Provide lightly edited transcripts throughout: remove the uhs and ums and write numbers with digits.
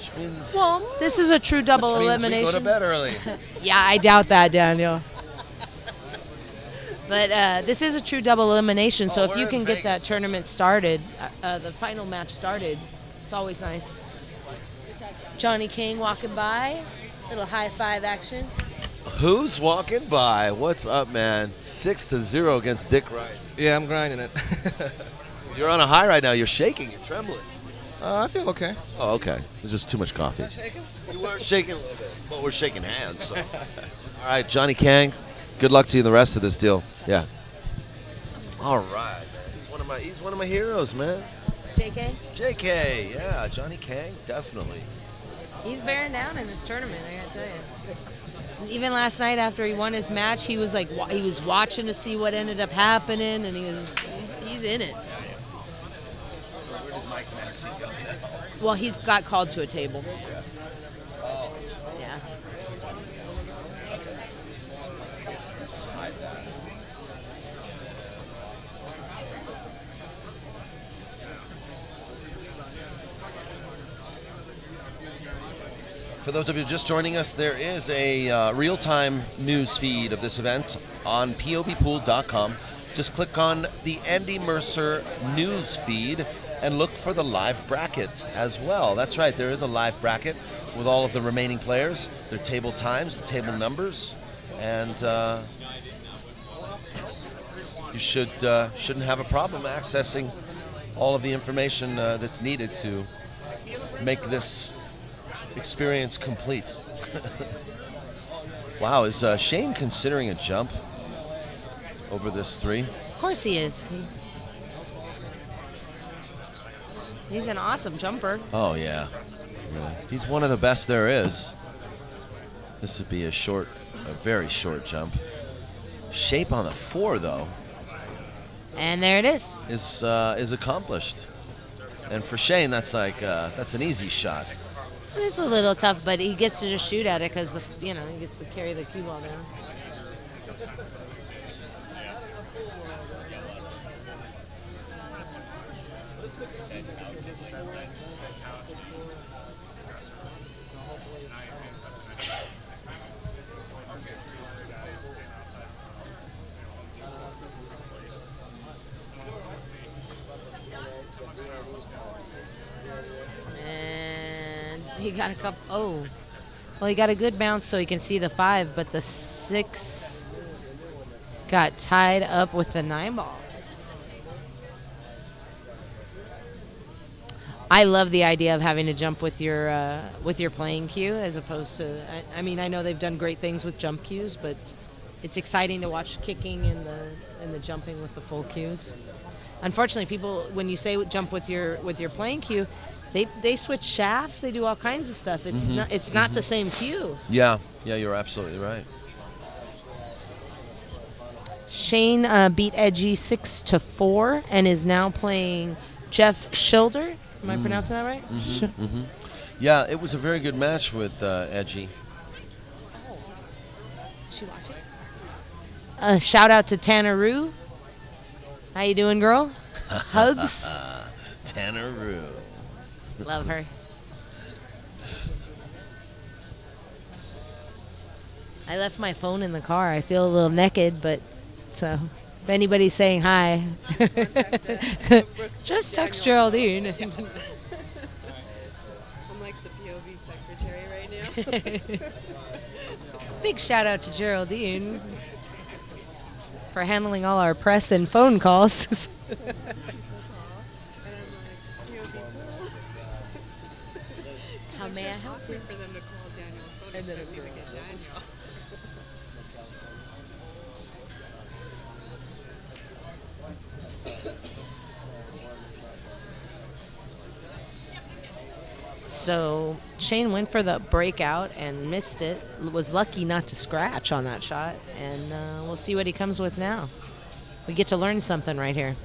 which means... Well, this is a true double which means elimination. we go to bed early. Yeah, I doubt that, Daniel. But this is a true double elimination, so if you can get that tournament started, the final match started, it's always nice. Johnny King walking by, little high five action. Who's walking by? What's up, man? 6-0 against Dick Rice. Yeah, I'm grinding it. You're on a high right now. You're shaking. You're trembling. I feel okay. Oh, okay. There's just too much coffee. Shaking? You were shaking a little bit. Well, we're shaking hands. So. All right, Johnny Kang. Good luck to you in the rest of this deal. Yeah. All right, man. He's one of my heroes, man. JK? JK, yeah. Johnny Kang, definitely. He's bearing down in this tournament, I gotta tell you. Even last night after he won his match, he was like he was watching to see what ended up happening, and he's in it. So where did Mike Massey go now? Well, he's got called to a table. Yeah. Oh. Yeah. For those of you just joining us, there is a real-time news feed of this event on POVPOOL.com. Just click on the Andy Mercer news feed and look for the live bracket as well. That's right, there is a live bracket with all of the remaining players, their table times, table numbers, and you shouldn't have a problem accessing all of the information that's needed to make this experience complete. Wow, is Shane considering a jump over this 3? Of course he is. He's an awesome jumper. Oh, yeah. He's one of the best there is. This would be a very short jump. Shape on the 4, though. And there it is. Is accomplished. And for Shane, that's an easy shot. It's a little tough, but he gets to just shoot at it because he gets to carry the cue ball down. He got a couple. Oh, well, he got a good bounce so he can see the 5, but the 6 got tied up with the 9 ball. I love the idea of having to jump with your playing cue as opposed to. I mean, I know they've done great things with jump cues, but it's exciting to watch kicking and the jumping with the full cues. Unfortunately, people, when you say jump with your playing cue, They switch shafts. They do all kinds of stuff. It's not the same cue. Yeah, you're absolutely right. Shane beat Edgy 6-4 and is now playing Jeff Shilder. Am I pronouncing that right? Yeah, it was a very good match with Edgy. Oh, did she watch it? Shout out to Tanner Rue. How you doing, girl? Hugs. Tanner Rue. Love her. I left my phone in the car. I feel a little naked, but so if anybody's saying hi, just text Geraldine. I'm like the POV secretary right now. Big shout out to Geraldine for handling all our press and phone calls. How may I help you? For them to call Daniel's phone instead of me to get Daniel. So Shane went for the breakout and missed it. Was lucky not to scratch on that shot, and we'll see what he comes with now. We get to learn something right here.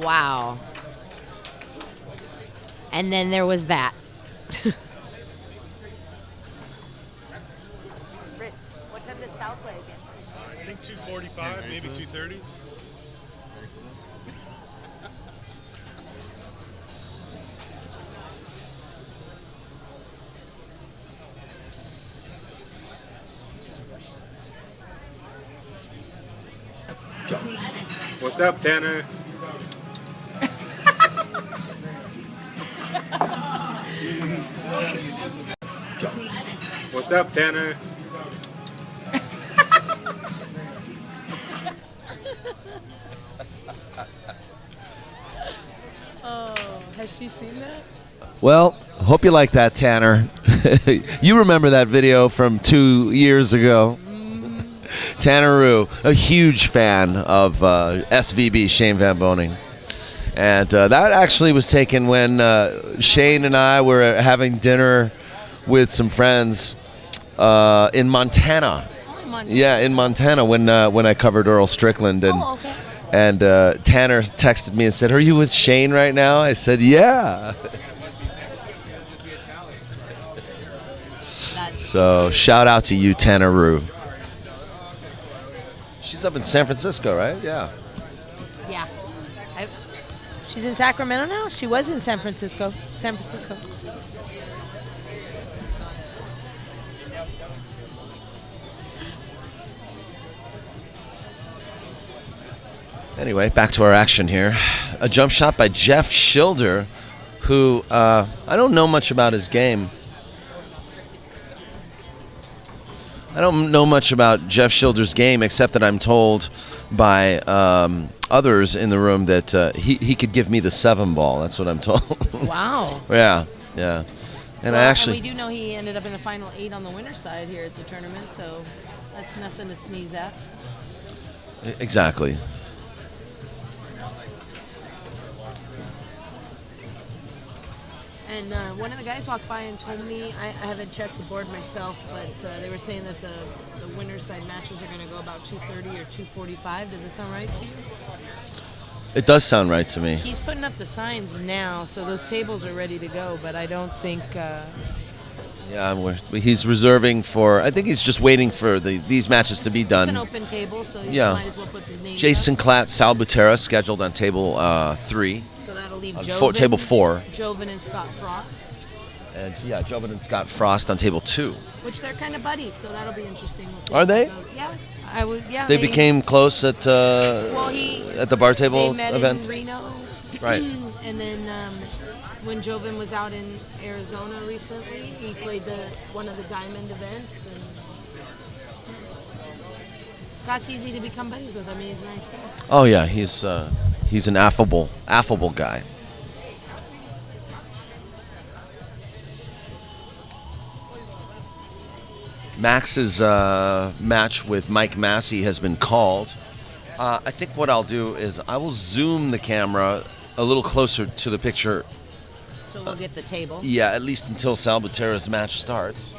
Wow. And then there was that. Rich, what time does South play again? I think 2:45, maybe 2:30. What's up, Tanner? What's up, Tanner? Oh, has she seen that? Well, hope you like that, Tanner. You remember that video from 2 years ago. Tanner Rue, a huge fan of SVB, Shane VanBoening. And that actually was taken when Shane and I were having dinner with some friends in Montana. Oh, in Montana. Yeah, in Montana when I covered Earl Strickland. And, Oh, okay. and Tanner texted me and said, "Are you with Shane right now?" I said, "Yeah." So shout out to you, Tanner Rue. She's up in San Francisco, right? Yeah. Yeah. She's in Sacramento now? She was in San Francisco. Anyway, back to our action here. A jump shot by Jeff Shilder, who I don't know much about his game. I don't know much about Jeff Shilder's game, except that I'm told by others in the room that he could give me the 7-ball. That's what I'm told. Wow. Yeah. And I actually... And we do know he ended up in the final 8 on the winner's side here at the tournament, so that's nothing to sneeze at. Exactly. And one of the guys walked by and told me, I haven't checked the board myself, but they were saying that the winner's side matches are going to go about 2:30 or 2:45. Does that sound right to you? It does sound right to me. He's putting up the signs now, so those tables are ready to go, but I don't think... Yeah, he's reserving for... I think he's just waiting for these matches to be done. It's an open table, so you might as well put the names Jason up. Klatt, Sal Butera, scheduled on table 3. So that'll leave Table 4. Joven and Scott Frost. And Joven and Scott Frost on table 2. Which they're kind of buddies, so that'll be interesting. We'll see Are how they? it goes. Yeah, I would. Yeah, They became close at at the bar table they met event. in Reno, Right. And then when Joven was out in Arizona recently, he played one of the Diamond events, and Scott's easy to become buddies with. I mean, he's a nice guy. Oh yeah, he's an affable guy. Max's match with Mike Massey has been called. I think what I'll do is I will zoom the camera a little closer to the picture. So we'll get the table. Yeah, at least until Sal Butera's match starts.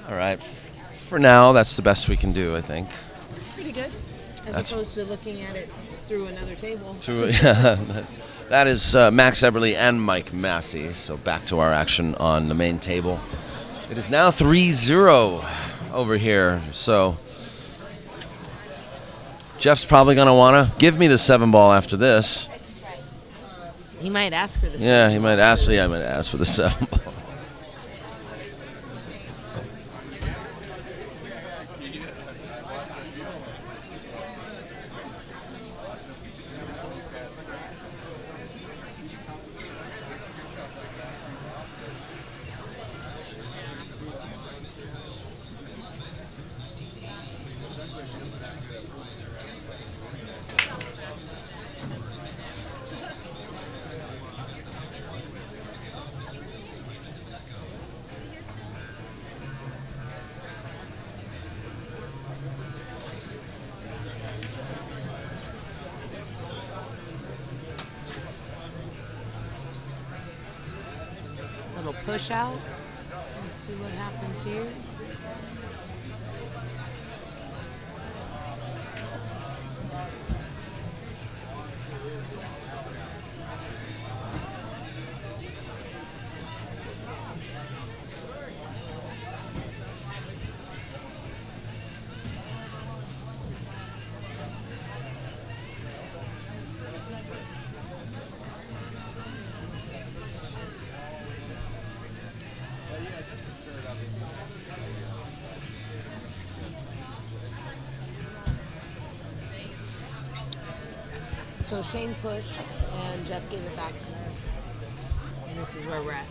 All right. For now, that's the best we can do, I think. It's pretty good, as opposed to looking at it through another table. That is Max Eberly and Mike Massey. So back to our action on the main table. It is now 3-0 over here. So Jeff's probably going to want to give me the 7-ball after this. He might ask for the 7-ball. Yeah, he might ask. Yeah, I might ask for the 7-ball. push out. Let's see what happens here. So Shane pushed, and Jeff gave it back. And this is where we're at.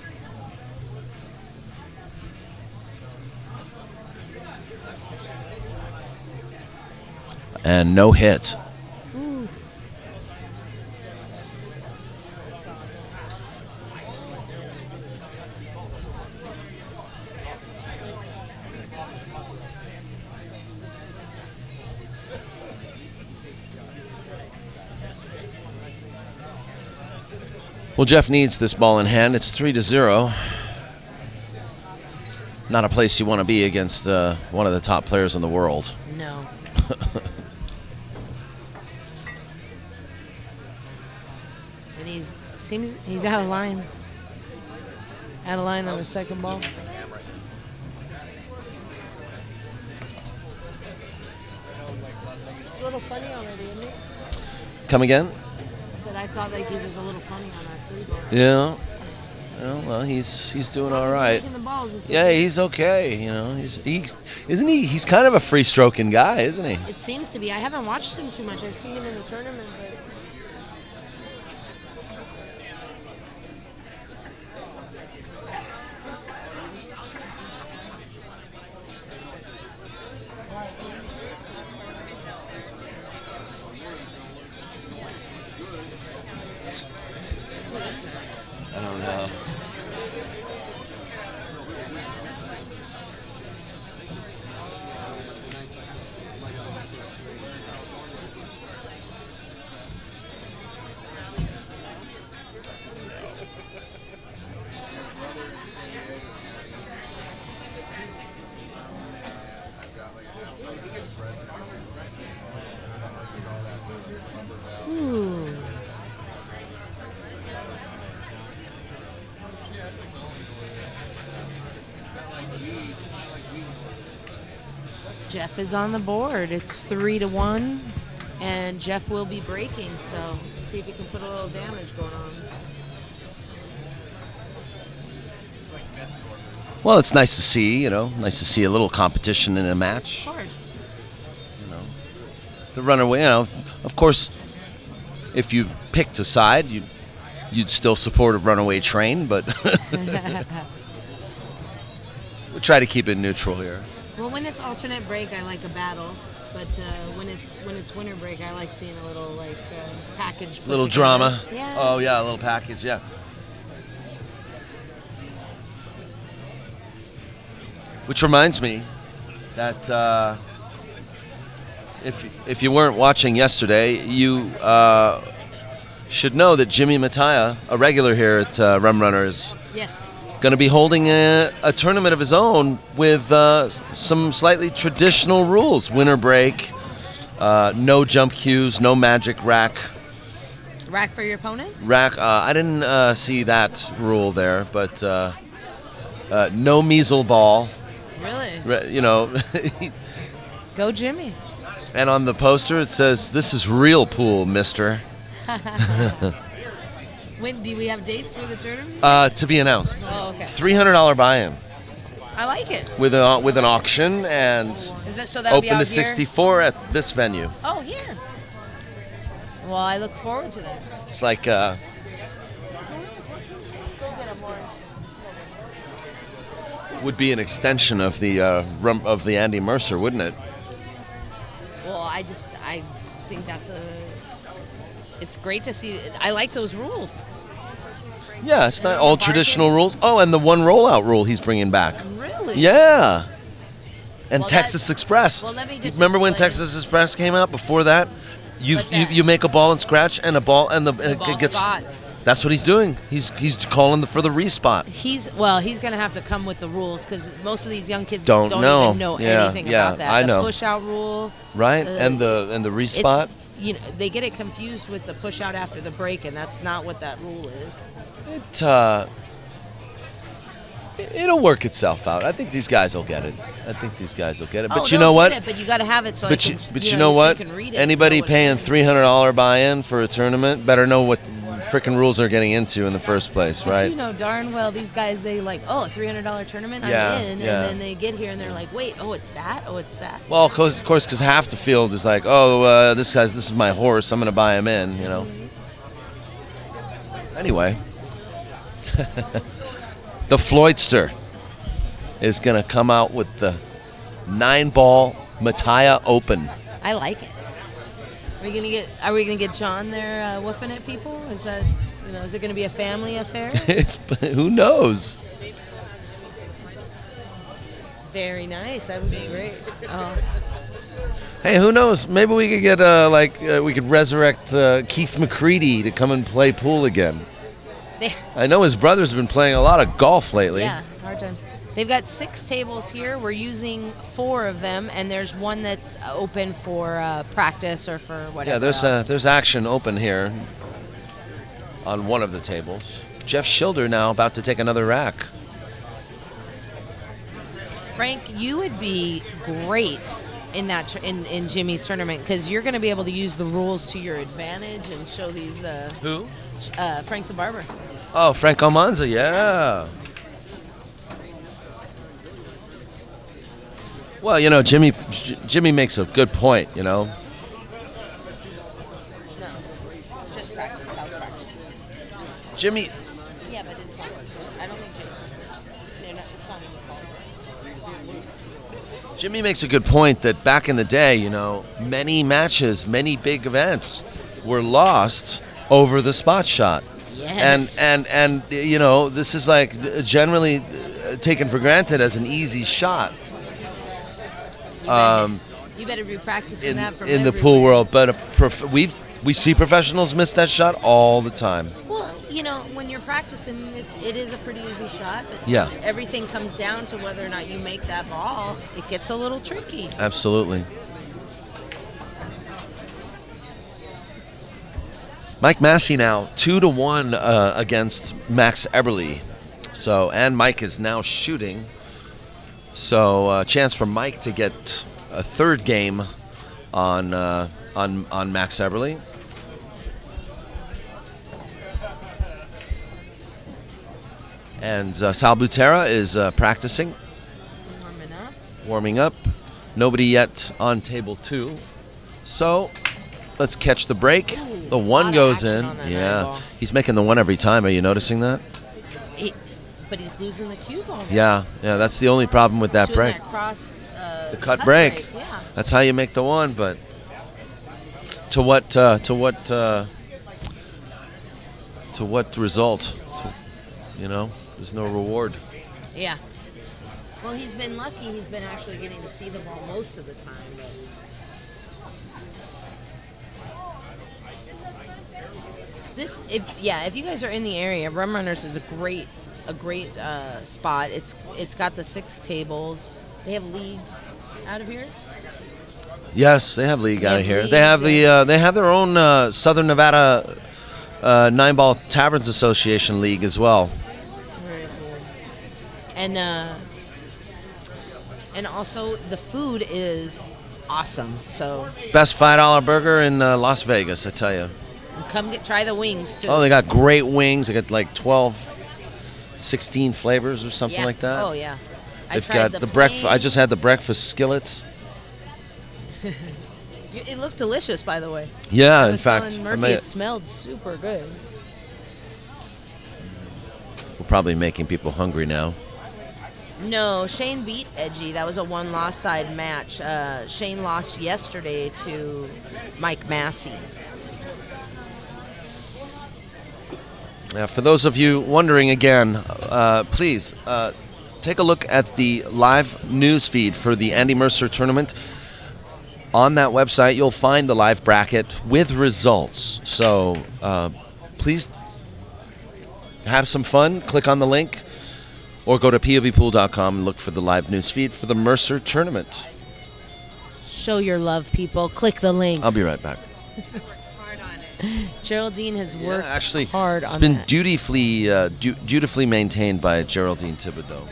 And no hit. Ooh. Well, Jeff needs this ball in hand. It's 3-0. Not a place you want to be against one of the top players in the world. No. And he's out of line. Out of line on the second ball. It's a little funny already, isn't it? Come again? I said I thought like he was a little funny on our 3 ball. Yeah. Well, he's doing all right. He's making the balls, it's Yeah, okay. he's okay. You know, isn't he? He's kind of a free stroking guy, isn't he? It seems to be. I haven't watched him too much. I've seen him in the tournament, but I don't know. ooh. Jeff is on the board. It's 3-1, and Jeff will be breaking. So let's see if he can put a little damage going on. Well, it's nice to see. You know, nice to see a little competition in a match. Of course. You know, the runaway. You know, of course, if you picked a side, you'd still support a runaway train, but we try to keep it neutral here. Well, when it's alternate break, I like a battle, but when it's winter break, I like seeing a little package. Put Little together. drama. Yeah. Oh yeah, a little package. Yeah. Which reminds me that if you weren't watching yesterday, you should know that Jimmy Mattia, a regular here at Rum Runners, Yes. going to be holding a tournament of his own with some slightly traditional rules. Winter break, no jump cues, no magic rack. Rack for your opponent? Rack. I didn't see that rule there, but no measle ball. Really? You know, Go Jimmy. and on the poster it says, "This is real pool, mister." When do we have dates for the tournament? To be announced. Oh, okay. $300 buy-in I like it. with an auction and Is that, so that'll be open out to here? 64 at this venue. Oh, here. Well, I look forward to that. It's like Go get a more. would be an extension of the Andy Mercer, wouldn't it? Well, I think it's great to see. I like those rules. Yeah, it's And not on all the traditional barcade? rules. Oh, and the one rollout rule he's bringing back. Really? Yeah. And Well, Texas Express. well, let me You just remember when explain. Texas Express came out? Before that, You make a ball and scratch and a ball and the it ball gets. spots. That's what he's doing. He's calling for the respot. He's going to have to come with the rules because most of these young kids Don't know. even know Yeah, anything yeah, about that. I the know. push out rule, Right, and the respot. They get it confused with the push out after the break, and that's not what that rule is. It'll work itself out. I think these guys will get it. But Oh, you know what? But you got to have it so. But I you, can, but you you know know what? So you can read it Anybody and know what it paying is. $300 buy-in for a tournament better know what frickin' rules they're getting into in the first place, But right? you know darn well these guys, they like, oh, $300 tournament, Yeah, I'm in, yeah. and then they get here and they're like, wait, oh, it's that, oh, it's that. Well, of course, because half the field is like, oh, this is my horse. I'm going to buy him in, you know. Anyway, the Floydster is going to come out with the 9-ball Mattia Open. I like it. Are we gonna get John there woofing at people? Is that, is it gonna be a family affair? Who knows? Very nice. That would be great. Oh. Hey, who knows? Maybe we could get we could resurrect Keith McCready to come and play pool again. I know his brother's been playing a lot of golf lately. Yeah, hard times. They've got 6 tables here. We're using 4 of them, and there's one that's open for practice or for whatever. Yeah, there's action open here on one of the tables. Jeff Shilder now about to take another rack. Frank, you would be great in that in Jimmy's tournament because you're going to be able to use the rules to your advantage and show these. Who? Frank the Barber. Oh, Frank Almanza, yeah. Well, Jimmy makes a good point, No, just practice, house practice. Jimmy, Yeah, but it's not. I don't think Jason's. It's not even called. Jimmy makes a good point that back in the day, many matches, many big events were lost over the spot shot. Yes. And this is like generally taken for granted as an easy shot. You better be practicing that from in the everywhere. pool world, but we see professionals miss that shot all the time. Well, when you're practicing, it is a pretty easy shot, but Yeah. everything comes down to whether or not you make that ball. It gets a little tricky. Absolutely. Mike Massey now 2-1 against Max Eberle. And Mike is now shooting. So a chance for Mike to get a third game on Max Eberle. And Sal Butera is practicing, warming up. Nobody yet on table 2. So let's catch the break. Ooh, the 1 goes in. on that Yeah, 9-ball. he's making the 1 every time. Are you noticing that? But he's losing the cue ball. Yeah. That's the only problem with that Doing break. That cross, The cut break. Yeah. That's how you make the 1, but to what result? There's no reward. Yeah. Well, he's been lucky. He's been actually getting to see the ball most of the time. But if you guys are in the area, Rum Runners is a great spot. It's got the 6 tables. They have league out of here. Yes, they have league out of here. league, They have they have their own Southern Nevada 9-ball Taverns Association league as well. Very cool. And also the food is awesome. So Best $5 burger in Las Vegas, I tell you. come try the wings too. Oh, they got great wings. They got like 12, 16 flavors or something Yeah. like that. Oh yeah. They've got the breakfast. I just had the breakfast skillets. It looked delicious, by the way. Yeah, I in was fact, telling Murphy it smelled super good. we're probably making people hungry now. No, Shane beat Edgy. That was a 1-loss side match. Shane lost yesterday to Mike Massey. For those of you wondering again, please take a look at the live news feed for the Andy Mercer tournament. on that website, you'll find the live bracket with results. So please have some fun. Click on the link or go to POVPOOL.com and look for the live news feed for the Mercer tournament. Show your love, people. Click the link. I'll be right back. Geraldine has worked actually, hard it's on been that. dutifully maintained by Geraldine Thibodeau.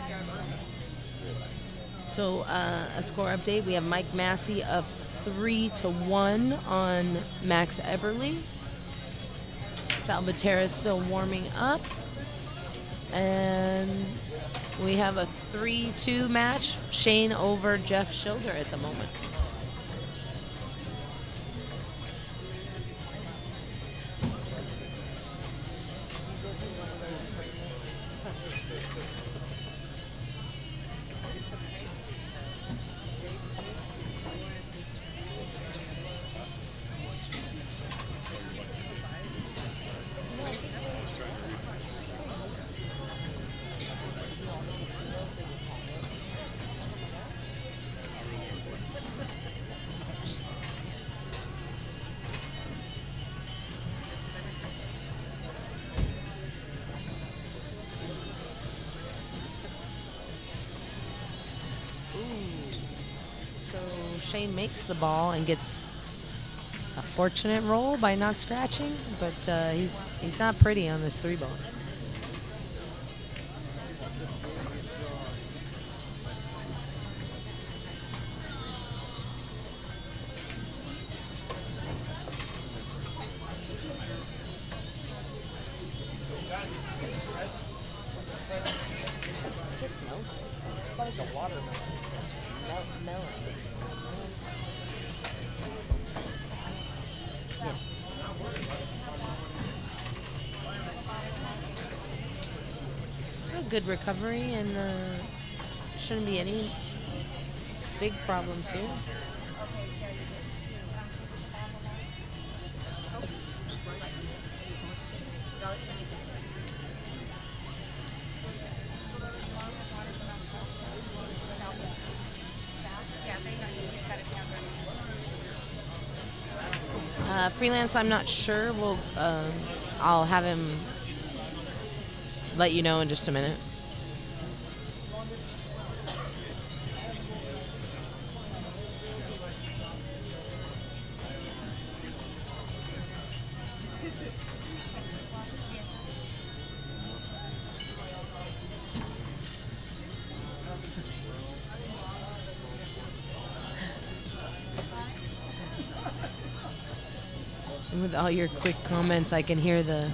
So a score update. We have Mike Massey up 3-1 on Max Eberly. Salvatierra is still warming up. And we have a 3-2 match. Shane over Jeff Shilder at the moment. So Shane makes the ball and gets a fortunate roll by not scratching, but he's not pretty on this 3-ball. It just smells good. It's got like a watermelon scent. Melon. So good recovery, and shouldn't be any big problems here. Freelance, I'm not sure. I'll have him let you know in just a minute. With all your quick comments, I can hear the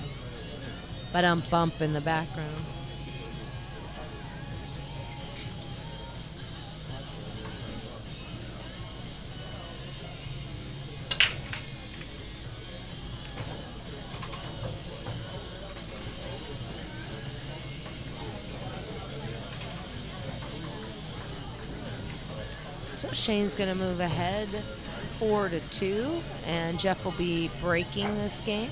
ba-dum-bump in the background. So Shane's going to move ahead 4-2, and Jeff will be breaking this game.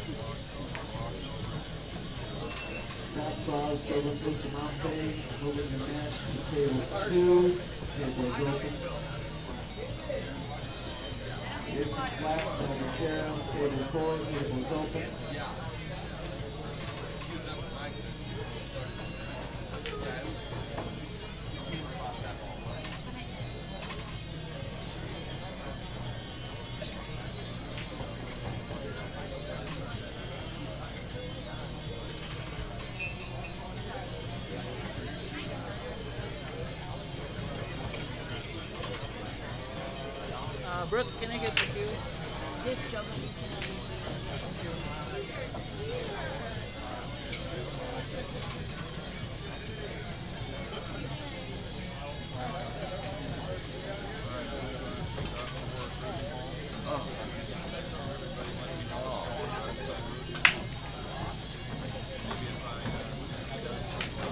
Brook, can I get the cue? This jump.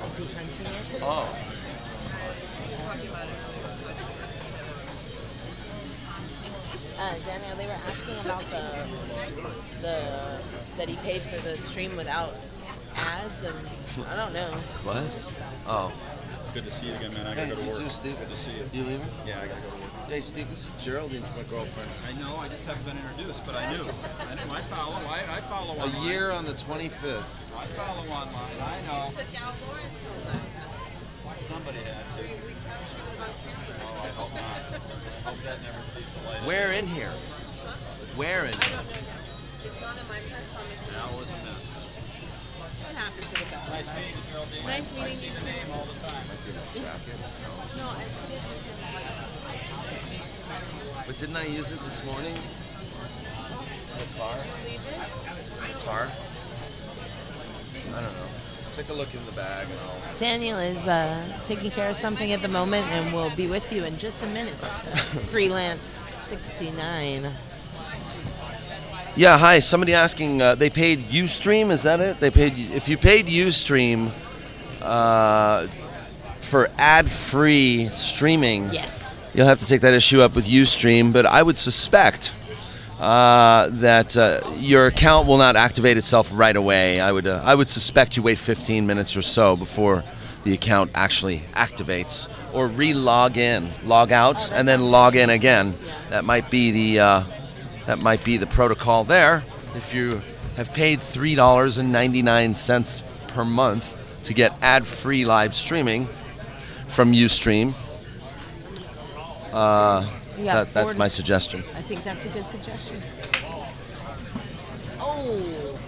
Is he hunting it? Oh. Daniel, they were asking about the that he paid for the stream without ads, and I don't know. What? Oh. Good to see you again, man. I gotta go to work. You too, Steve. Good to see you. You leaving? Yeah, I gotta go to work. Hey, Steve, this is Geraldine's my girlfriend. I know, I just haven't been introduced, but I knew. I follow. I follow online. A year on the 25th. I follow online. I know. Somebody had to. Oh, I hope not. I hope that never sees the light. Where in here? Where in here? It's not in my purse on this. That was a mess. That's for sure. What happens to the bell? Nice meeting you, Geraldine. Nice I meeting see you. the name all the time. No, I put it in But didn't I use it this morning? In the car? Car? I don't know. Take a look in the bag and I'll... Daniel is taking care of something at the moment, and we'll be with you in just a minute. Freelance 69. Yeah, hi. Somebody asking, they paid Ustream, is that it? If you paid Ustream for ad-free streaming, Yes. you'll have to take that issue up with Ustream, but I would suspect that your account will not activate itself right away. I would suspect you wait 15 minutes or so before the account actually activates, or re-log in, log out, and then log in again. That might be the protocol there. If you have paid $3.99 per month to get ad-free live streaming from Ustream. That's my suggestion. I think that's a good suggestion. Oh,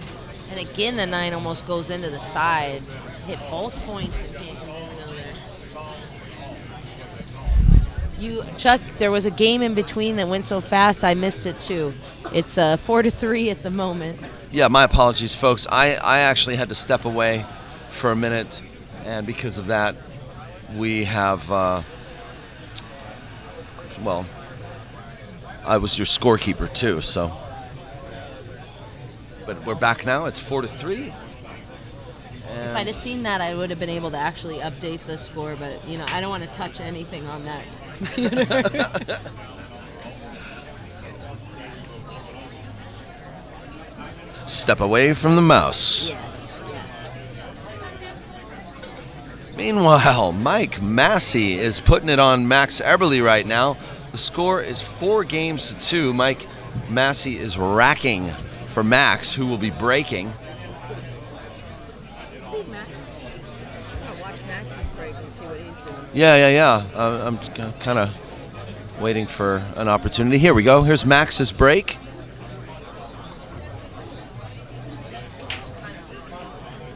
and again the 9 almost goes into the side. Hit both points and didn't know that. Chuck, there was a game in between that went so fast I missed it too. It's 4-3 at the moment. Yeah, my apologies, folks. I actually had to step away for a minute, and because of that, we have... well, I was your scorekeeper too, so. But we're back now. It's 4-3. If I'd have seen that, I would have been able to actually update the score. But I don't want to touch anything on that computer. Step away from the mouse. Yes, yes. Meanwhile, Mike Massey is putting it on Max Eberly right now. The score is 4-2. Mike Massey is racking for Max, who will be breaking. See Max. I'm gonna watch Max's break and see what he's doing. Yeah. I'm kind of waiting for an opportunity. Here we go. Here's Max's break.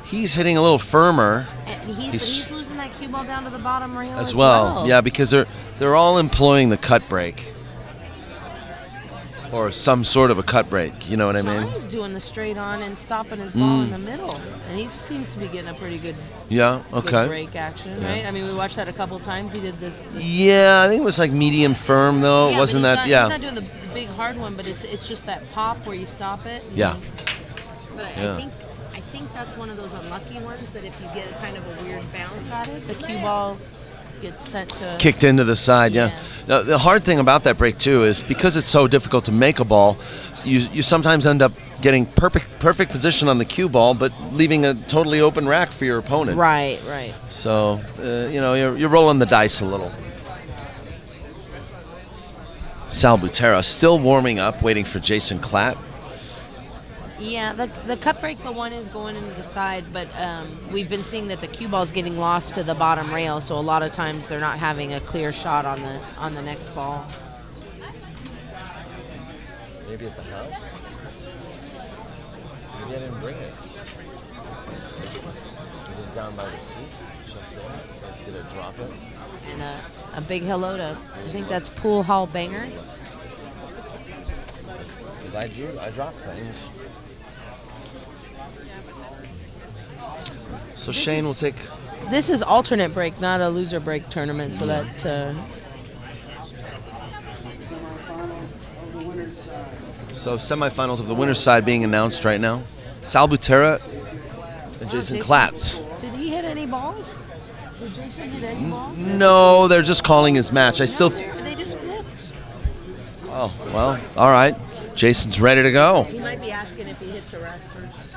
He's hitting a little firmer. And he's losing that cue ball down to the bottom rail as well. Yeah, because they're all employing the cut break. Or some sort of a cut break, you know what I mean? Johnny's doing the straight on and stopping his ball in the middle. And he seems to be getting a pretty good, good break action, right? I mean, we watched that a couple times. He did this. Yeah, I think it was like medium firm, though. Yeah, it wasn't that, He's not doing the big hard one, but it's just that pop where you stop it. Yeah. But I think that's one of those unlucky ones that if you get a kind of a weird bounce at it, the cue ball gets sent to... Kicked into the side, yeah. Now, the hard thing about that break, too, is because it's so difficult to make a ball, you sometimes end up getting perfect position on the cue ball, but leaving a totally open rack for your opponent. Right. So, you're rolling the dice a little. Sal Butera still warming up, waiting for Jason Klatt. Yeah, the cut break, the one is going into the side, but we've been seeing that the cue ball's getting lost to the bottom rail, so a lot of times they're not having a clear shot on the next ball. Maybe at the house? Maybe I didn't bring it. Is it down by the seat? Did it drop it? And a big hello to, I think that's Pool Hall Banger. Because I dropped things. So Shane will take... This is alternate break, not a loser break tournament, so that... So semifinals of the winner's side being announced right now. Sal Butera and Jason Klatt. Did he hit any balls? Did Jason hit any balls? No, they're just calling his match. They just flipped. Oh, well, all right. Jason's ready to go. He might be asking if he hits a rack first.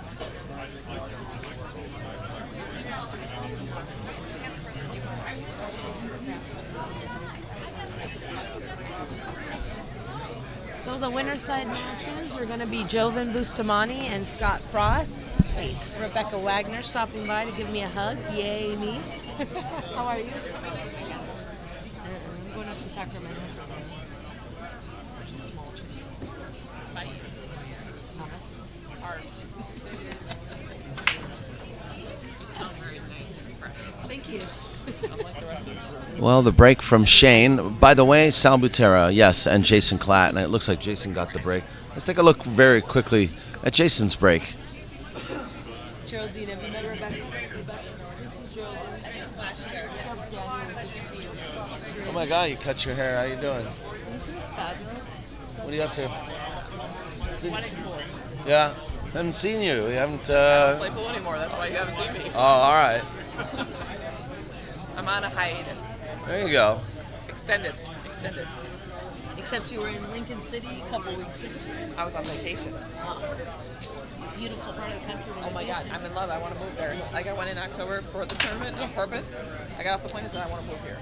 So the winner side matches are going to be Jovan Bustamante and Scott Frost. Wait, Rebecca Wagner stopping by to give me a hug. Yay, me. How are you? I'm going up to Sacramento. There's a small chance. Bye. Thomas. Thank you. Well, the break from Shane. By the way, Sal Butera, yes, and Jason Klatt. And it looks like Jason got the break. Let's take a look very quickly at Jason's break. Geraldine, have you met Rebecca? This is Geraldine. She helps Daniel with this field. Oh my God, you cut your hair. How you doing? Isn't she fabulous? What are you up to? Yeah, haven't seen you. You haven't. Play pool anymore. That's why you haven't seen me. Oh, all right. I'm on a hiatus. There you go. Extended. Except you were in Lincoln City a couple weeks ago. I was on vacation. Beautiful part of the country. Oh my God, I'm in love. I want to move there. Like I went in October for the tournament on purpose. I got off the plane and said I want to move here.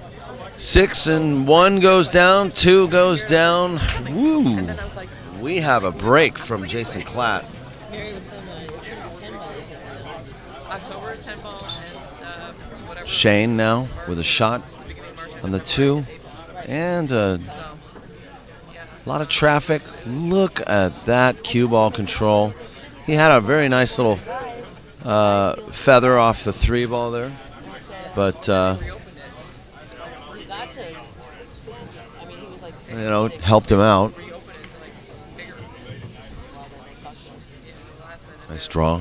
6 and 1 goes down. 2 goes down. Woo. And then I was like, We have a break from Jason Klatt. Mary was telling me it's going to be 10 ball. October is 10 ball and whatever. Shane now with a shot on the 2. And a lot of traffic. Look at that cue ball control. He had a very nice little feather off the 3 ball there. But, He got to 60. I mean, he was like 60. Helped him out. Nice draw.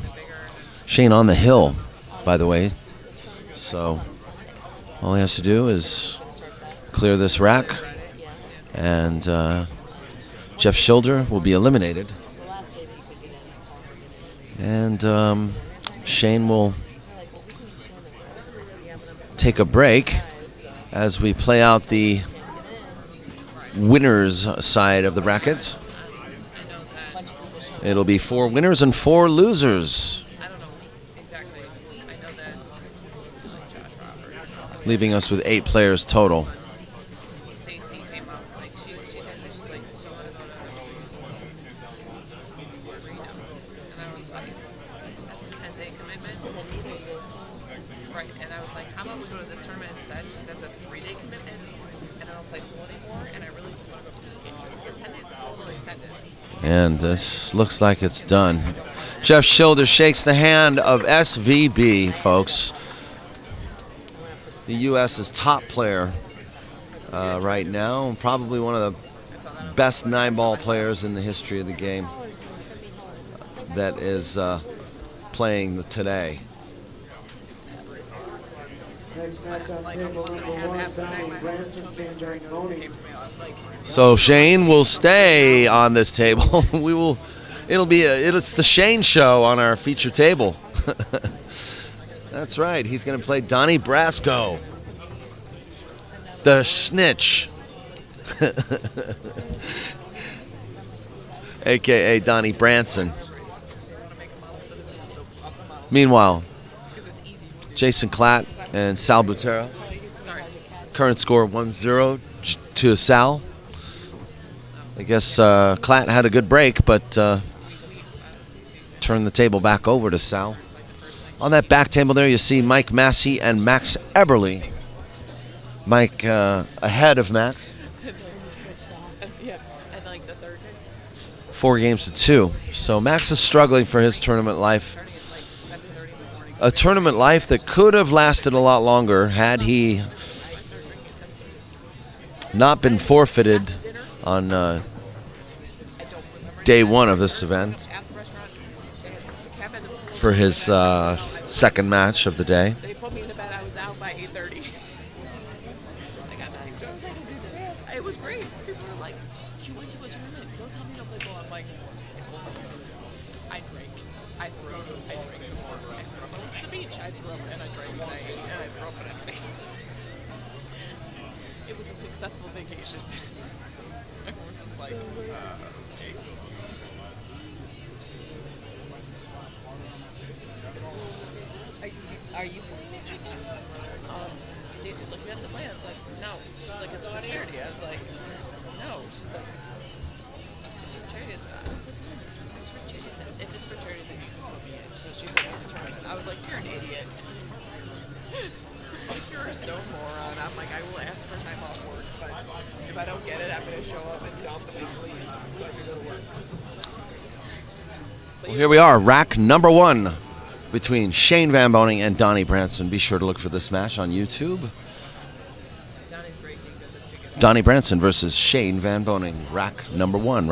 Shane on the hill, by the way. So all he has to do is clear this rack. And Jeff Shilder will be eliminated. And Shane will take a break as we play out the winners side of the bracket. It'll be 4 winners and 4 losers, I don't know exactly. I know that Josh Robert. leaving us with 8 players total. Stacy came up, like she texted me, she's like, so I want to go to Reno. And I was like, that's a 10-day commitment. Right, and I was like, how about we go to this tournament instead? Because that's a 3-day commitment, and I don't play pool anymore, and I really just want to go to the game. It's 10 days, it's a little extended. And this looks like it's done. Jeff Shilder shakes the hand of SVB, folks. The U.S.'s top player right now. Probably one of the best 9-ball players in the history of the game that is playing today. So Shane will stay on this table. It's the Shane show on our feature table. That's right. He's going to play Donnie Brasco, the snitch, aka Donnie Branson. Meanwhile, Jason Klatt and Sal Butera. Current score 1-0 to Sal. I guess Klatt had a good break, but turned the table back over to Sal. On that back table there, you see Mike Massey and Max Eberly. Mike ahead of Max. Yeah, and like the third 4 games to 2. So Max is struggling for his tournament life. A tournament life that could have lasted a lot longer had he not been forfeited on day 1 of this event for his second match of the day. They put me to bed. I was out by 8:30. I got back. It was great. People were like, "You went to a tournament. Don't tell me you don't play ball." I'm like, I drank. I threw. I drank some more. I threw. I went to the beach. I threw and I drank and I ate and I threw up and everything. It was a successful vacation. Everyone's just like, okay. Are you playing next weekend? Stacey's like, we have to play. I was like, no. She's like, it's for charity. I was like, no. She's like, it's for charity. It's for charity. I said, if it's for charity, then you can put me in. So she put me in the tournament. I was like, you're an idiot. Like, you're a stone moron. I'm like, I will ask for time off work, but if I don't get it, I'm going to show up and dump and leave so I can go to work. Well, here we are, rack number 1 between Shane VanBoening and Donnie Branson. Be sure to look for this match on YouTube. Donnie's breaking good this weekend. Donnie Branson versus Shane VanBoening, rack number 1.